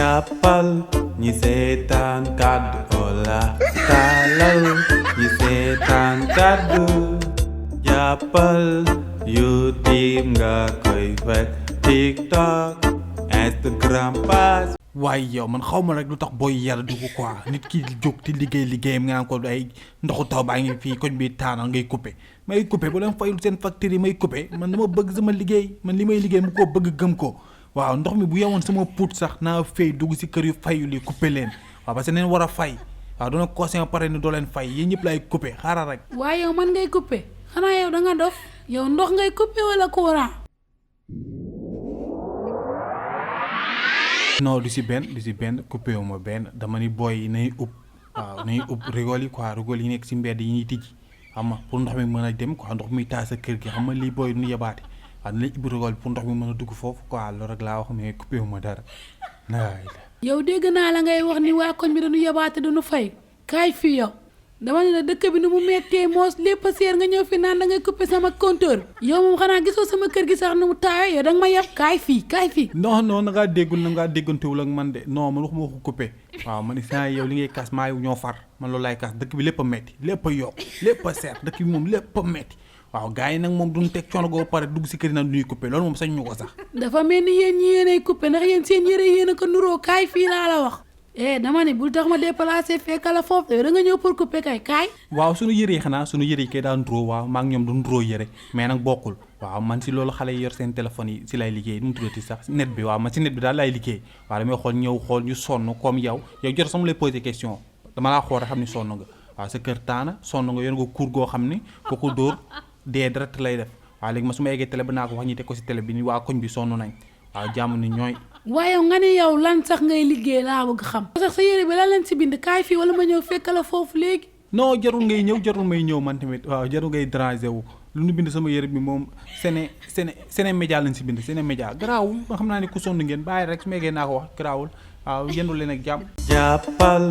jàppal ñi seetaan kàddu Ola taalal ñi seetaan kàddu jàppal YouTube nga koy fekk TikTok Instagram pass. waaye yow man xaw ma rek lu tax booy yàlla dugg quoi nit ki jóg ti liggéeyam nga naan ko ay ndoxu taw baa ngi fii koñ bi taanal ngay coupé may coupé bu leen fayul seen facture yi may coupé man dama bëgg sama liggéey man li may liggéey mu ko bëgg gëm ko waaw ndox mi bu yemoon sama puut sax naa fay dugg si kër yu fayul yi coupé leen waaw parce que neen war a fay waaw doona conseil pare ni doo leen fay yéen ñëpp laay coupé xaaral rek. waaye yow man ngay coupé xanaa yow da nga dof yow ndox ngay coupé wala courant. non du si benn coupé wu ma benn dama ni booy yi nay ub waaw nay ub rigole yi quoi rigole yi nekk si mbedd yi ñuy tijji xam nga pour ndox mi mën a dem quoi ndox mi taa sa kër gi xam nga lii booy nu yebaate waaw dinañ ubbi rigole pour ndox mi mën a dugg foofu quoi loolu rek laa wax mais coupé wu ma dara yow dégg naa la ngay wax ni waa koñ bi dañu yebaate dañu fay kaay fii yow dama ne la dëkk bi nu mu mettee moos lépp a seer nga ñëw fi naan da ngay coupé sama compteur yow moom xanaa gisoo sama kër gi sax nu mu taawee yow da nga ma yeb kaay fii non na ngaa déggul na ngaa déggantewul ak man de non man waxuma waxu coupé waaw man instant yow li ngay kas maa yow ñoo far man loolu laay kas dëkk bi lépp a metti lépp a yokk lépp a seer dëkk bi moom lépp a metti waaw gars yi nag moom duñ teg coono goo pare dugg si kër yi nag duñuy coupé loolu moom sañ ñu ko sax dafa mel ni yéen ñi yéenay coupé ndax yéen seen yére yéen a ko nuroo kaay fii laa la wax dama ne bul tax ma déplacé fekka la foofu da nga ñëw pour couper kay kaay. waaw suñu yëre yi xanaa suñu yëre yi kay daan ndróo waaw maa ngi ñoom du ndróo yëre mais nag bokkul waaw man si loolu xale yi yor seen téléphone yi si lay liggéey nu mu tuddati sax net bi waaw man si net bi daal lay liggéey waaw damay xool ñu sonn comme yow jot sama lay poser question dama laa xool rek xam ni sonn nga waaw sa kër taana sonn nga yor nga cour goo xam ni ko ko dóor dee direct lay def waaw léegi ma su ma eggee télé ba naa ko wax ñi teg ko si télé bi ni waa koñ bi sonn nañ waaw jàmm ni ñooy waaye nga ne yow lan sax ngay liggéey laa bëgg xam sax sa yére bi lan leen si bind kaay fii wala ma ñëw fekk la foofu léegi non jarul ngay ñëw jarul may ñëw man tamit waaw jarul ngay déranger wu lu ñu bind sama yére bi moom Sene Média lañ si bind Sene Média garaawul nga xam naa ne ku sonn ngeen bàyyi rek su ma eggee naa ko wax garaawul waaw yendu leen ak jàmm jàppal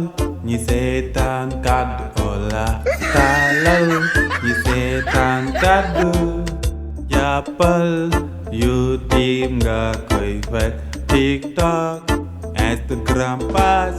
ñi seetaan kàddu Ola taalal ñi seetaan kàddu jàppal YouTube nga koy fekk TikTok Instagram pass